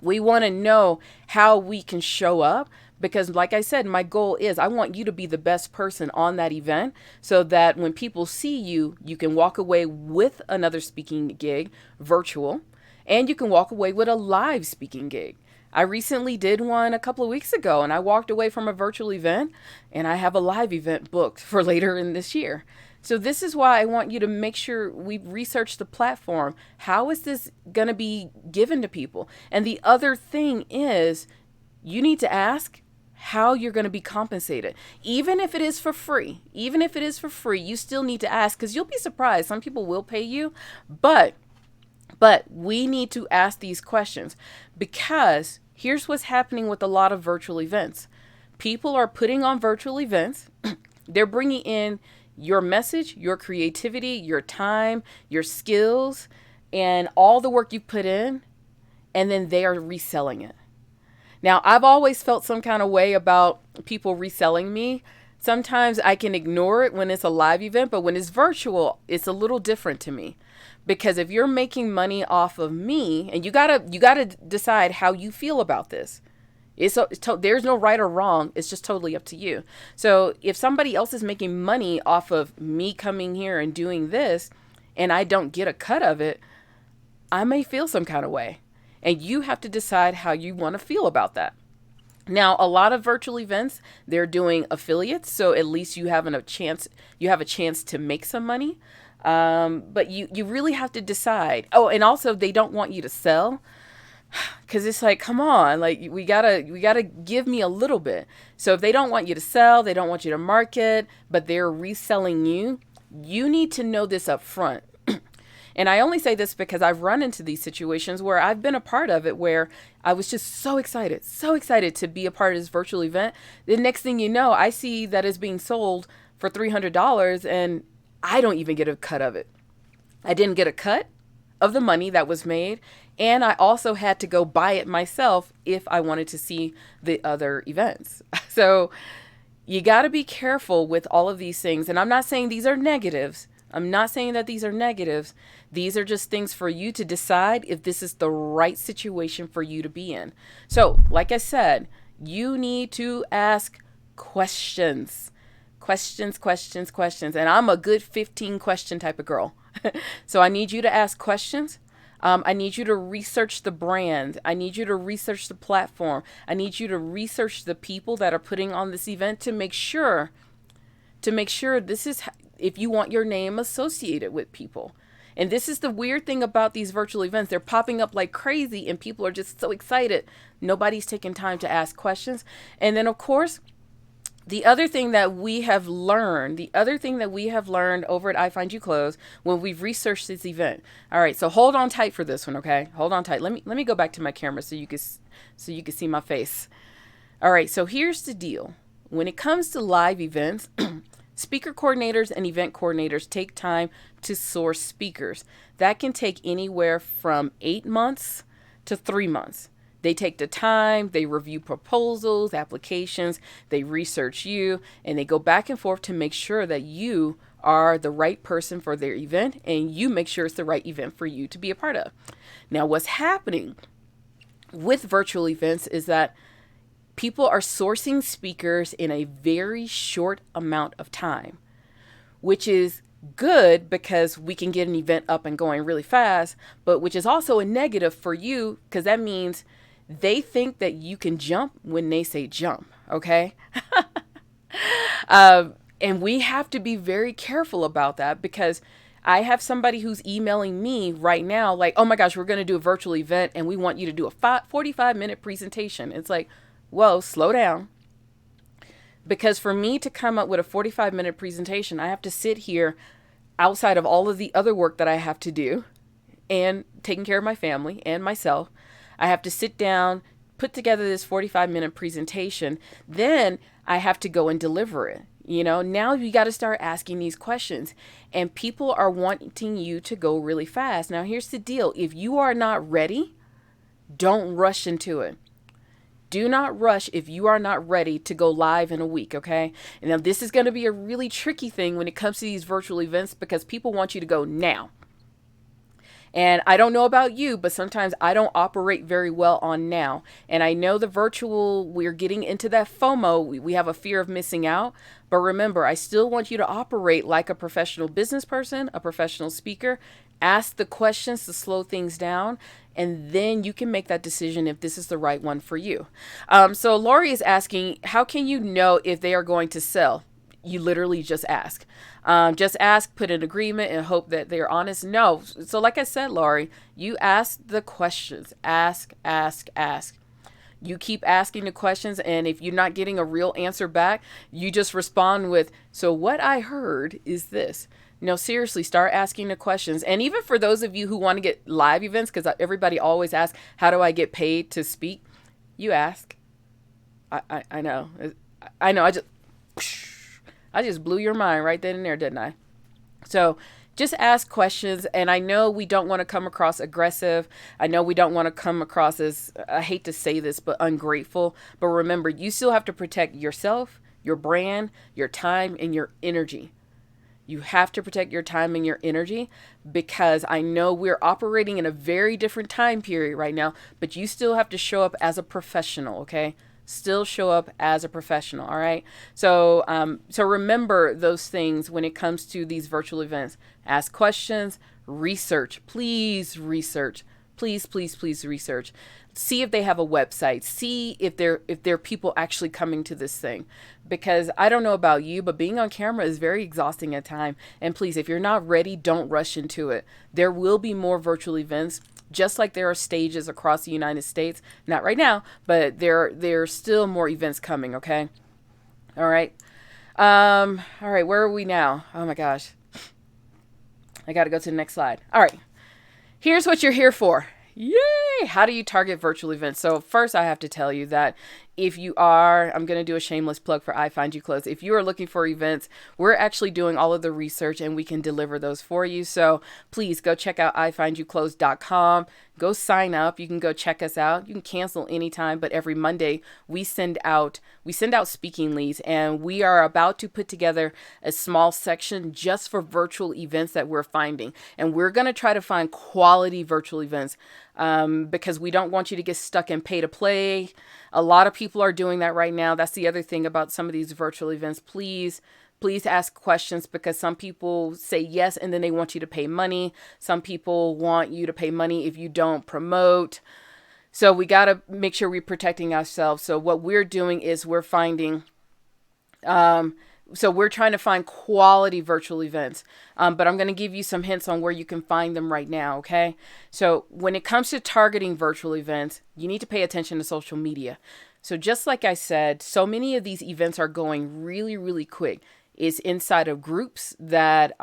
We want to know how we can show up Because like I said, my goal is I want you to be the best person on that event so that when people see you, you can walk away with another speaking gig, virtual, and you can walk away with a live speaking gig. I recently did one a couple of weeks ago and I walked away from a virtual event and I have a live event booked for later in this year. So this is why I want you to make sure we research the platform. How is this going to be given to people? And the other thing is you need to ask how you're going to be compensated. Even if it is for free, you still need to ask because you'll be surprised. Some people will pay you, but we need to ask these questions because here's what's happening with a lot of virtual events. People are putting on virtual events. They're bringing in your message, your creativity, your time, your skills, and all the work you put in, and then they are reselling it. Now, I've always felt some kind of way about people reselling me. Sometimes I can ignore it when it's a live event, but when it's virtual, it's a little different to me. Because if you're making money off of me, and you gotta decide how you feel about this. There's no right or wrong. It's just totally up to you. So if somebody else is making money off of me coming here and doing this, and I don't get a cut of it, I may feel some kind of way. And you have to decide how you want to feel about that. Now, a lot of virtual events, they're doing affiliates. So at least you have a chance to make some money. But you really have to decide. Oh, and also they don't want you to sell. Cause it's like, come on, like we gotta give me a little bit. So if they don't want you to sell, they don't want you to market, but they're reselling you, you need to know this up front. And I only say this because I've run into these situations where I've been a part of it, where I was just so excited to be a part of this virtual event. The next thing you know, I see that it's being sold for $300 and I don't even get a cut of it. I didn't get a cut of the money that was made. And I also had to go buy it myself if I wanted to see the other events. So you got to be careful with all of these things. And I'm not saying these are negatives. I'm not saying that these are negatives. These are just things for you to decide if this is the right situation for you to be in. So, like I said, you need to ask questions. Questions. And I'm a good 15 question type of girl. So I need you to ask questions. I need you to research the brand. I need you to research the platform. I need you to research the people that are putting on this event to make sure this is if you want your name associated with people. And this is the weird thing about these virtual events. They're popping up like crazy and people are just so excited. Nobody's taking time to ask questions. And then, of course, the other thing that we have learned over at iFind You Close when we've researched this event. All right, so hold on tight for this one, okay? Hold on tight. Let me go back to my camera so you can see my face. All right, so here's the deal. When it comes to live events, speaker coordinators and event coordinators take time to source speakers. That can take anywhere from 8 months to 3 months. They take the time, they review proposals, applications, they research you, and they go back and forth to make sure that you are the right person for their event and you make sure it's the right event for you to be a part of. Now, what's happening with virtual events is that people are sourcing speakers in a very short amount of time, which is good because we can get an event up and going really fast, but which is also a negative for you because that means they think that you can jump when they say jump, okay? And we have to be very careful about that because I have somebody who's emailing me right now like, oh my gosh, we're going to do a virtual event and we want you to do a 45-minute presentation. It's like, whoa, slow down. Because for me to come up with a 45-minute presentation, I have to sit here outside of all of the other work that I have to do and taking care of my family and myself. I have to sit down, put together this 45-minute presentation. Then I have to go and deliver it. You know, now you got to start asking these questions and people are wanting you to go really fast. Now, here's the deal. If you are not ready, don't rush into it. Do not rush if you are not ready to go live in a week, okay? And now this is going to be a really tricky thing when it comes to these virtual events because people want you to go now. And I don't know about you, but sometimes I don't operate very well on now. And I know the virtual, we're getting into that FOMO. We have a fear of missing out. But remember, I still want you to operate like a professional business person, a professional speaker. Ask the questions to slow things down, and then you can make that decision if this is the right one for you. So Lori is asking, how can you know if they are going to sell? You literally just ask. Just ask, put an agreement, and hope that they're honest. No. So like I said, Lori, you ask the questions. Ask, ask, ask. You keep asking the questions, and if you're not getting a real answer back, you just respond with, so what I heard is this. No, seriously, start asking the questions. And even for those of you who want to get live events, because everybody always asks, how do I get paid to speak? You ask. I know. I know. I just blew your mind right then and there, didn't I? So just ask questions. And I know we don't want to come across aggressive. I know we don't want to come across as, I hate to say this, but ungrateful. But remember, you still have to protect yourself, your brand, your time, and your energy. You have to protect your time and your energy, because I know we're operating in a very different time period right now, but you still have to show up as a professional, okay? Still show up as a professional, all right? So remember those things when it comes to these virtual events. Ask questions, research, please research. Please, please, please research. See if they have a website. See if there are people actually coming to this thing. Because I don't know about you, but being on camera is very exhausting at times. And please, if you're not ready, don't rush into it. There will be more virtual events, just like there are stages across the United States. Not right now, but there are still more events coming, okay? All right. All right, where are we now? Oh my gosh. I got to go to the next slide. All right. Here's what you're here for. Yay! How do you target virtual events? So first I have to tell you that if you are, I'm going to do a shameless plug for iFind You Close. If you are looking for events, we're actually doing all of the research and we can deliver those for you. So please go check out ifindyouclose.com. Go sign up. You can go check us out. You can cancel anytime, but every Monday we send out speaking leads, and we are about to put together a small section just for virtual events that we're finding. And we're going to try to find quality virtual events, because we don't want you to get stuck in pay to play. A lot of people are doing that right now. That's the other thing about some of these virtual events. Please ask questions, because some people say yes and then they want you to pay money. Some people want you to pay money if you don't promote. So we got to make sure we're protecting ourselves. So what we're doing is we're finding, so we're trying to find quality virtual events. But I'm going to give you some hints on where you can find them right now. Okay. So when it comes to targeting virtual events, you need to pay attention to social media. So just like I said, so many of these events are going really, really quick. It's inside of groups that,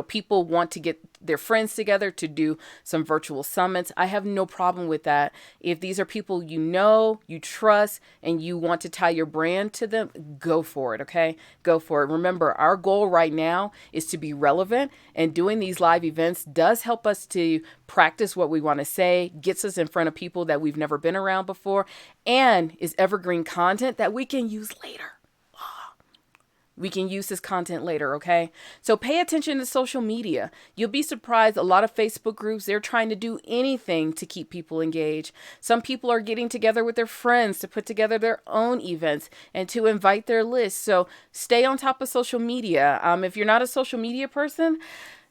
people want to get their friends together to do some virtual summits. I have no problem with that. If these are people you know, you trust, and you want to tie your brand to them, go for it, okay? Go for it. Remember, our goal right now is to be relevant, and doing these live events does help us to practice what we want to say, gets us in front of people that we've never been around before, and is evergreen content that we can use later. We can use this content later, okay? So pay attention to social media. You'll be surprised. A lot of Facebook groups, they're trying to do anything to keep people engaged. Some people are getting together with their friends to put together their own events and to invite their list. So stay on top of social media. If you're not a social media person,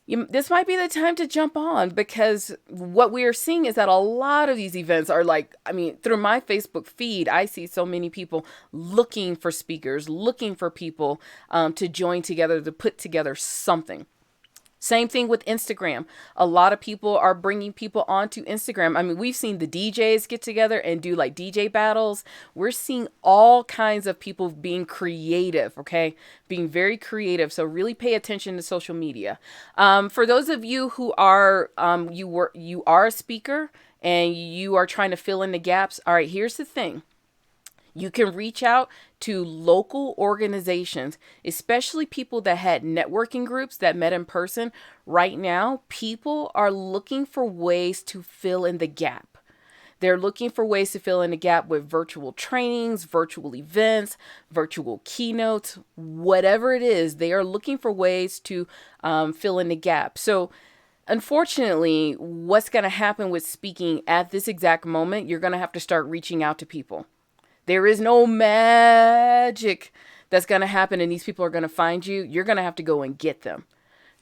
this might be the time to jump on, because what we are seeing is that a lot of these events are through my Facebook feed, I see so many people looking for speakers, looking for people to join together, to put together something. Same thing with Instagram. A lot of people are bringing people onto Instagram. We've seen the DJs get together and do like DJ battles. We're seeing all kinds of people being creative, okay? Being very creative. So really pay attention to social media. For those of you who are, you are a speaker and you are trying to fill in the gaps. All right, here's the thing. You can reach out to local organizations, especially people that had networking groups that met in person. Right now, people are looking for ways to fill in the gap. They're looking for ways to fill in the gap with virtual trainings, virtual events, virtual keynotes, whatever it is. They are looking for ways to fill in the gap. So Unfortunately, what's going to happen with speaking at this exact moment, you're going to have to start reaching out to people. There is no magic that's going to happen and these people are going to find you. You're going to have to go and get them.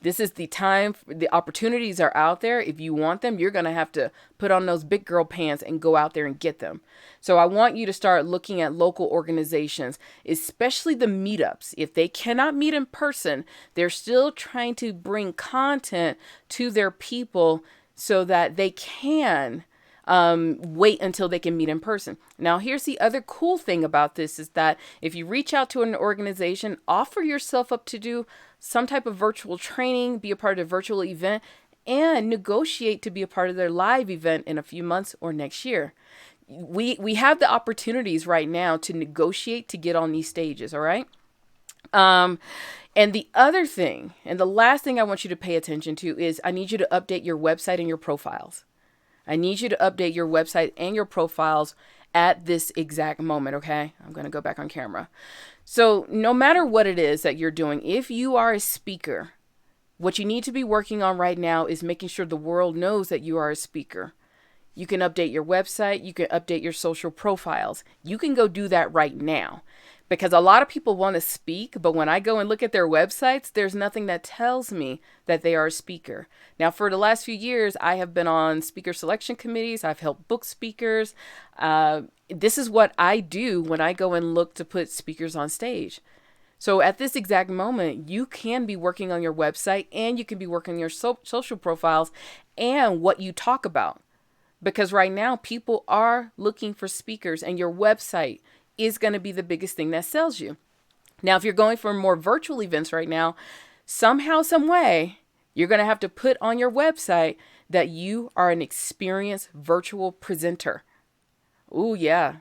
This is the time. The opportunities are out there. If you want them, you're going to have to put on those big girl pants and go out there and get them. So I want you to start looking at local organizations, especially the meetups. If they cannot meet in person, they're still trying to bring content to their people so that they can wait until they can meet in person. Now, here's the other cool thing about this is that if you reach out to an organization, offer yourself up to do some type of virtual training, be a part of a virtual event, and negotiate to be a part of their live event in a few months or next year. We have the opportunities right now to negotiate to get on these stages, all right? And the other thing, and the last thing I want you to pay attention to is I need you to update your website and your profiles. I need you to update your website and your profiles at this exact moment, okay? I'm going to go back on camera. So no matter what it is that you're doing, if you are a speaker, what you need to be working on right now is making sure the world knows that you are a speaker. You can update your website. You can update your social profiles. You can go do that right now. Because a lot of people want to speak, but when I go and look at their websites, there's nothing that tells me that they are a speaker. Now, for the last few years, I have been on speaker selection committees. I've helped book speakers. This is what I do when I go and look to put speakers on stage. So at this exact moment, you can be working on your website and you can be working on your social profiles and what you talk about. Because right now, people are looking for speakers and your website is going to be the biggest thing that sells you. Now, if you're going for more virtual events right now, somehow, some way, you're going to have to put on your website that you are an experienced virtual presenter. Ooh, yeah.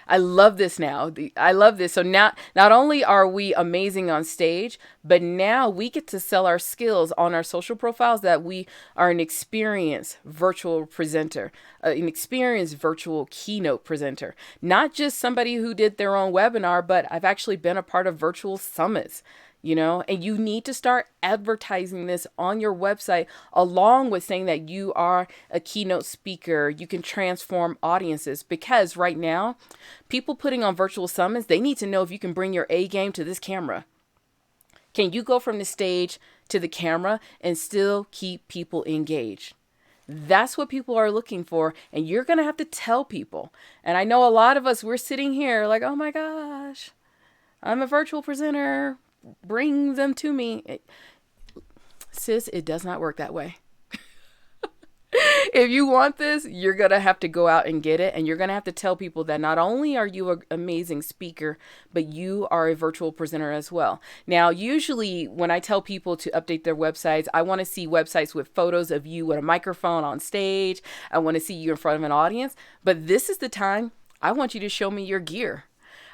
I love this now. I love this. So now, not only are we amazing on stage, but now we get to sell our skills on our social profiles that we are an experienced virtual presenter, an experienced virtual keynote presenter, not just somebody who did their own webinar, but I've actually been a part of virtual summits. And you need to start advertising this on your website along with saying that you are a keynote speaker. You can transform audiences because right now, people putting on virtual summits, they need to know if you can bring your A game to this camera. Can you go from the stage to the camera and still keep people engaged? That's what people are looking for. And you're going to have to tell people. And I know a lot of us, we're sitting here like, oh my gosh, I'm a virtual presenter. Bring them to me. Sis, it does not work that way. If you want this, you're going to have to go out and get it. And you're going to have to tell people that not only are you an amazing speaker, but you are a virtual presenter as well. Now, usually when I tell people to update their websites, I want to see websites with photos of you with a microphone on stage. I want to see you in front of an audience. But this is the time I want you to show me your gear.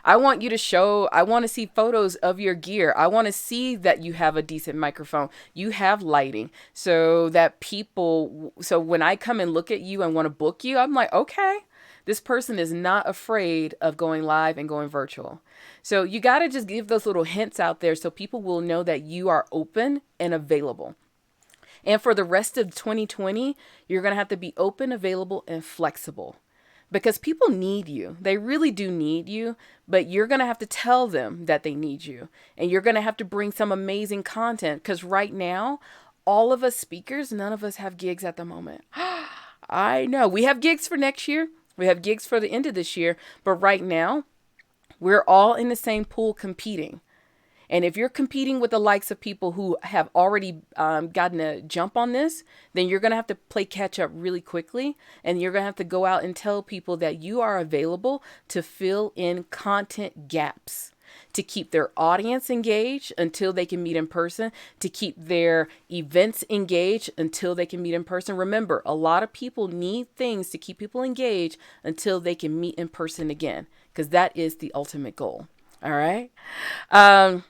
I want to see photos of your gear. I want to see that you have a decent microphone. You have lighting so when I come and look at you and want to book you, I'm like, okay, this person is not afraid of going live and going virtual. So you got to just give those little hints out there so people will know that you are open and available. And for the rest of 2020, you're going to have to be open, available, and flexible. Because people need you. They really do need you, but you're going to have to tell them that they need you. And you're going to have to bring some amazing content because right now, all of us speakers, none of us have gigs at the moment. I know. We have gigs for next year. We have gigs for the end of this year. But right now, we're all in the same pool competing. And if you're competing with the likes of people who have already gotten a jump on this, then you're going to have to play catch up really quickly. And you're going to have to go out and tell people that you are available to fill in content gaps, to keep their audience engaged until they can meet in person, to keep their events engaged until they can meet in person. Remember, a lot of people need things to keep people engaged until they can meet in person again, because that is the ultimate goal. All right. And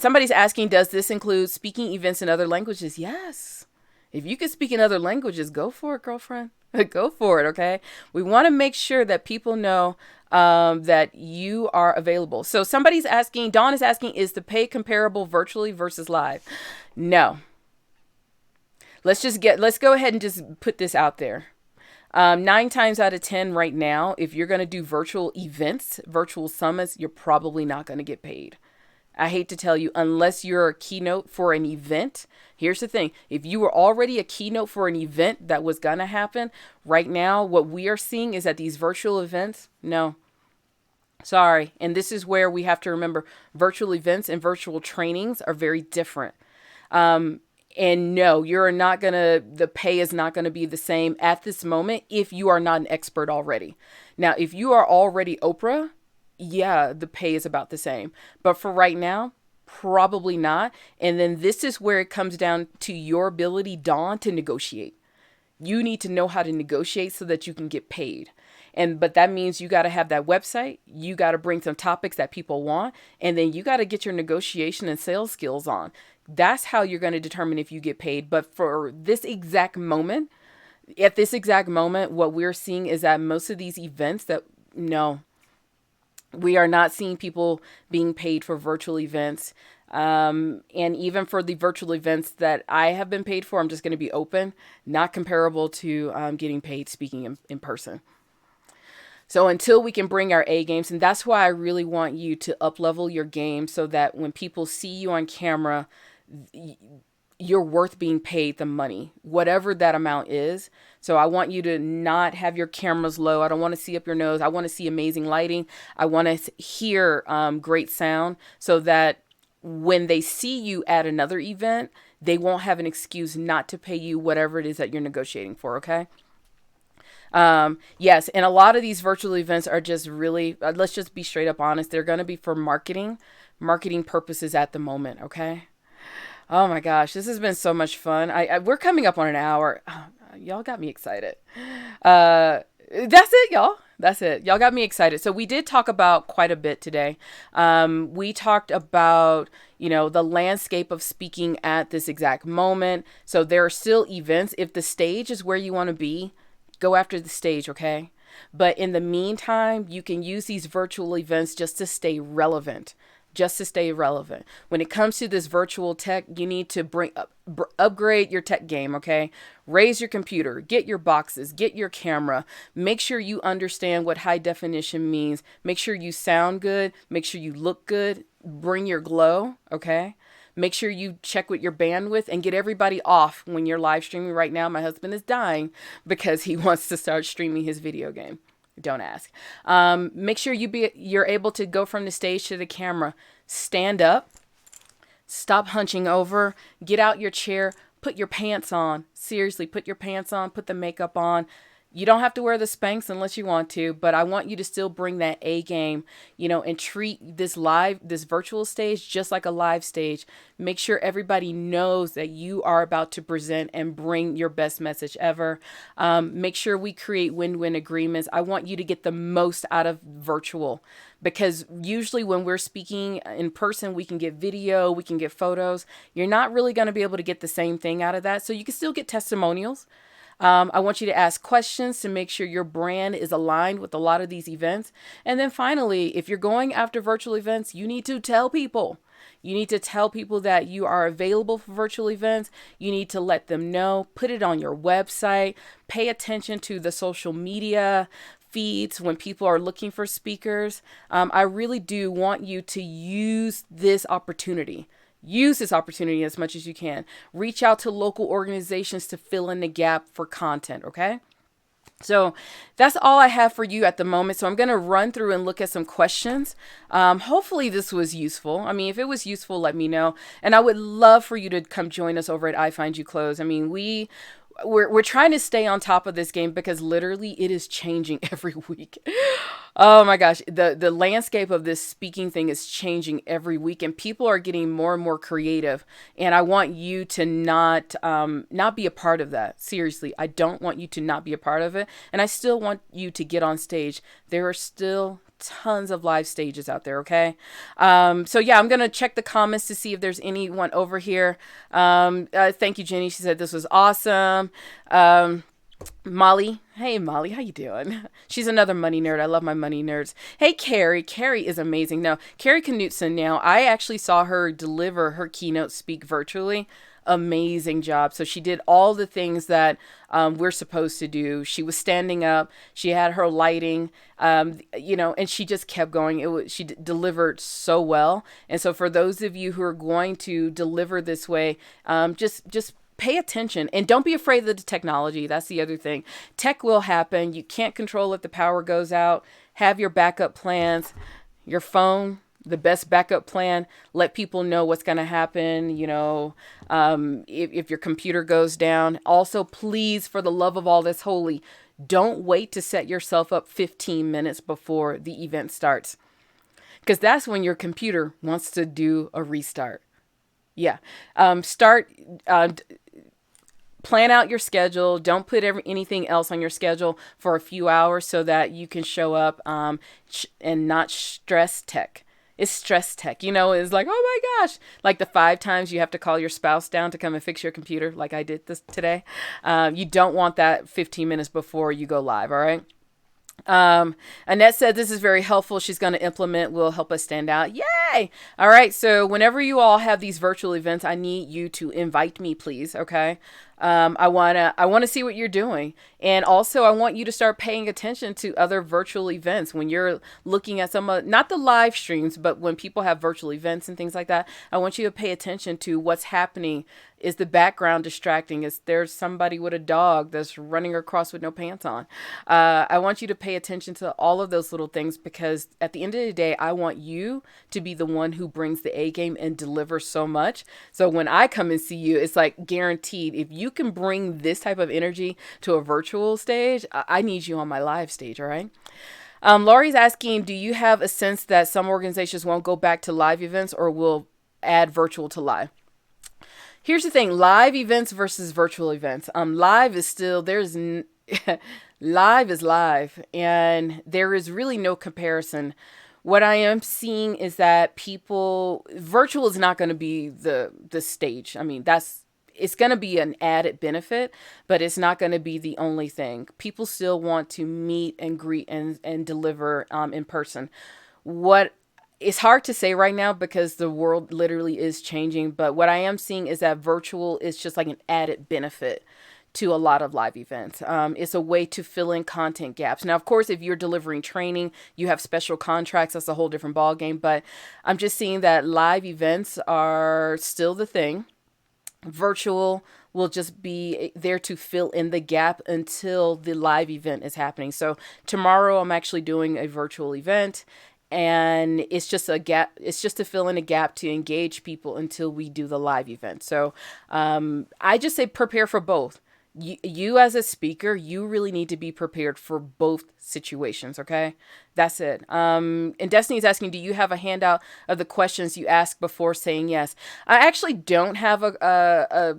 somebody's asking, does this include speaking events in other languages? Yes. If you can speak in other languages, go for it, girlfriend. Go for it, okay? We want to make sure that people know that you are available. So somebody's asking, Dawn is asking, is the pay comparable virtually versus live? No. let's go ahead and just put this out there. 9 times out of 10 right now, if you're going to do virtual events, virtual summits, you're probably not going to get paid. I hate to tell you, unless you're a keynote for an event. Here's the thing. If you were already a keynote for an event that was going to happen, right now, what we are seeing is that these virtual events, no, sorry. And this is where we have to remember virtual events and virtual trainings are very different. And no, you're not going to, the pay is not going to be the same at this moment if you are not an expert already. Now, if you are already Oprah, yeah, the pay is about the same. But for right now, probably not. And then this is where it comes down to your ability, Dawn, to negotiate. You need to know how to negotiate so that you can get paid. But that means you got to have that website. You got to bring some topics that people want. And then you got to get your negotiation and sales skills on. That's how you're going to determine if you get paid. But for this exact moment, at this exact moment, what we're seeing is that most of these events that, no, we are not seeing people being paid for virtual events. And even for the virtual events that I have been paid for, I'm just going to be open, not comparable to getting paid speaking in person. So until we can bring our A games, and that's why I really want you to up level your game so that when people see you on camera, you're worth being paid the money, whatever that amount is. So I want you to not have your cameras low. I don't want to see up your nose. I want to see amazing lighting. I want to hear great sound so that when they see you at another event, they won't have an excuse not to pay you whatever it is that you're negotiating for. Okay. Yes. And a lot of these virtual events are just really, let's just be straight up honest. They're going to be for marketing purposes at the moment. Okay. Oh my gosh, this has been so much fun. We're coming up on an hour. Oh, y'all got me excited. That's it, y'all. That's it. Y'all got me excited. So we did talk about quite a bit today. We talked about, the landscape of speaking at this exact moment. So there are still events. If the stage is where you want to be, go after the stage, okay? But in the meantime, you can use these virtual events just to stay relevant. When it comes to this virtual tech, you need to upgrade your tech game, okay? Raise your computer, get your boxes, get your camera. Make sure you understand what high definition means. Make sure you sound good. Make sure you look good. Bring your glow, okay? Make sure you check with your bandwidth and get everybody off when you're live streaming. Right now, my husband is dying because he wants to start streaming his video game. Don't ask. Make sure you're able to go from the stage to the camera. Stand up. Stop hunching over. Get out your chair. Put your pants on. Seriously, put your pants on. Put the makeup on. You don't have to wear the Spanx unless you want to, but I want you to still bring that A game, and treat this virtual stage just like a live stage. Make sure everybody knows that you are about to present and bring your best message ever. Make sure we create win-win agreements. I want you to get the most out of virtual, because usually when we're speaking in person, we can get video, we can get photos. You're not really going to be able to get the same thing out of that. So you can still get testimonials. I want you to ask questions to make sure your brand is aligned with a lot of these events. And then finally, if you're going after virtual events, you need to tell people. You need to tell people that you are available for virtual events. You need to let them know, put it on your website, pay attention to the social media feeds when people are looking for speakers. I really do want you to use this opportunity. Use this opportunity as much as you can. Reach out to local organizations to fill in the gap for content, okay? So that's all I have for you at the moment. So I'm going to run through and look at some questions. Hopefully this was useful. I mean, if it was useful, let me know. And I would love for you to come join us over at iFind You Close. I mean, we're trying to stay on top of this game because literally it is changing every week. Oh my gosh, the landscape of this speaking thing is changing every week, and people are getting more and more creative. And I want you to not be a part of that. Seriously, I don't want you to not be a part of it. And I still want you to get on stage. There are still tons of live stages out there. Okay. So yeah, I'm going to check the comments to see if there's anyone over here. Thank you, Jenny. She said this was awesome. Molly. Hey, Molly, how you doing? She's another money nerd. I love my money nerds. Hey, Carrie. Carrie is amazing. No, Carrie Knutson. Now, I actually saw her deliver her keynote speak virtually. amazing job. So she did all the things that we're supposed to do. She was standing up. She had her lighting, and she just kept going. She delivered so well. And so for those of you who are going to deliver this way, just pay attention and don't be afraid of the technology. That's the other thing. Tech will happen. You can't control if the power goes out. Have your backup plans. Your phone, the best backup plan. Let people know what's going to happen. If your computer goes down. Also, please, for the love of all that's holy, don't wait to set yourself up 15 minutes before the event starts, because that's when your computer wants to do a restart. Yeah. Start Plan out your schedule. Don't put anything else on your schedule for a few hours so that you can show up and not stress tech. It's stress tech. It's like, oh my gosh, like the 5 times you have to call your spouse down to come and fix your computer like I did this today. You don't want that 15 minutes before you go live, all right? Annette said this is very helpful. She's going to implement, will help us stand out. Yay! All right. So whenever you all have these virtual events, I need you to invite me, please. Okay. I want to see what you're doing. And also I want you to start paying attention to other virtual events when you're looking at not the live streams, but when people have virtual events and things like that. I want you to pay attention to what's happening. Is the background distracting? Is there somebody with a dog that's running across with no pants on? I want you to pay attention to all of those little things, because at the end of the day, I want you to be the one who brings the A game and delivers so much. So when I come and see you, it's like guaranteed. If you can bring this type of energy to a virtual stage, I need you on my live stage. All right. Laurie's asking, do you have a sense that some organizations won't go back to live events or will add virtual to live? Here's the thing, live events versus virtual events. Live is still, live is live, and there is really no comparison. What I am seeing is that virtual is not going to be the stage. I mean, it's going to be an added benefit, but it's not going to be the only thing. People still want to meet and greet and deliver in person. It's hard to say right now because the world literally is changing. But what I am seeing is that virtual is just like an added benefit to a lot of live events. It's a way to fill in content gaps. Now, of course, if you're delivering training, you have special contracts. That's a whole different ballgame. But I'm just seeing that live events are still the thing. Virtual will just be there to fill in the gap until the live event is happening. So tomorrow I'm actually doing a virtual event. And it's just a gap. It's just to fill in a gap to engage people until we do the live event. So I just say prepare for both. You as a speaker, you really need to be prepared for both situations. Okay, that's it. And Destiny's asking, do you have a handout of the questions you ask before saying yes? I actually don't have a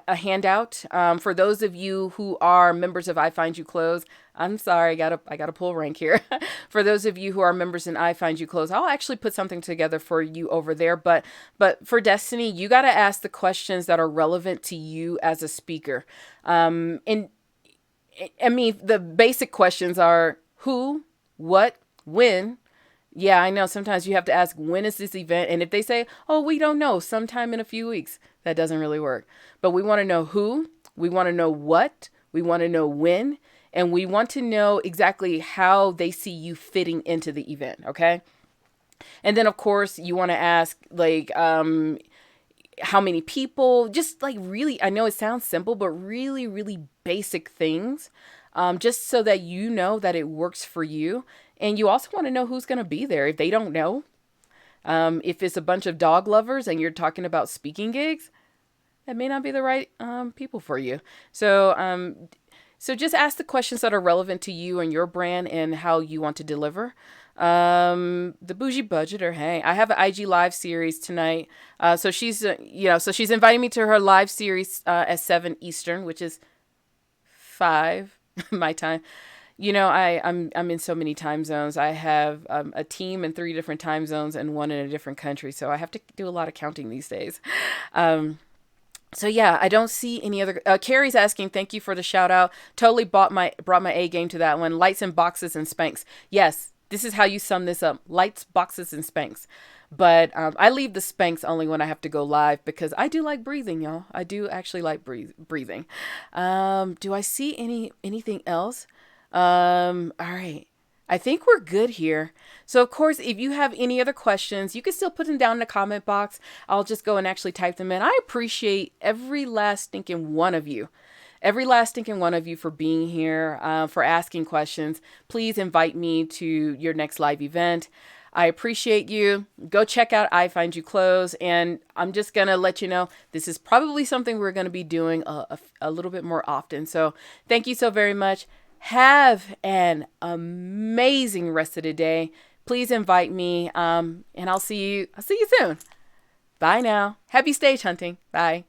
handout. For those of you who are members of iFind You Close, I'm sorry, I gotta pull rank here. For those of you who are members in iFind You Close, I'll actually put something together for you over there. But for Destiny, you gotta ask the questions that are relevant to you as a speaker. And I mean, the basic questions are who, what, when. Yeah, I know sometimes you have to ask, when is this event? And if they say, oh, we don't know, sometime in a few weeks, that doesn't really work. But we want to know who, we want to know what, we want to know when, and we want to know exactly how they see you fitting into the event, okay? And then, of course, you want to ask, like, how many people, just like really, I know it sounds simple, but really, really basic things, just so that you know that it works for you. And you also want to know who's going to be there if they don't know. If it's a bunch of dog lovers and you're talking about speaking gigs, that may not be the right people for you. So just ask the questions that are relevant to you and your brand and how you want to deliver. The bougie budgeter. Hey, I have an IG live series tonight. So she's inviting me to her live series at 7 Eastern, which is 5 my time. I'm in so many time zones. I have a team in 3 different time zones and 1 in a different country. So I have to do a lot of counting these days. So yeah, I don't see any other. Carrie's asking, thank you for the shout out. Totally brought my A game to that one. Lights and boxes and Spanx. Yes, this is how you sum this up. Lights, boxes, and Spanx. But I leave the Spanx only when I have to go live because I do like breathing, y'all. I do actually like breathing. Do I see anything else? All right. I think we're good here. So, of course, if you have any other questions, you can still put them down in the comment box. I'll just go and actually type them in. I appreciate every last stinking one of you. Every last stinking one of you for being here, for asking questions. Please invite me to your next live event. I appreciate you. Go check out iFind You Clothes. And I'm just going to let you know this is probably something we're going to be doing a little bit more often. So thank you so very much. Have an amazing rest of the day. Please invite me, and I'll see you soon. Bye now. Happy stage hunting. Bye.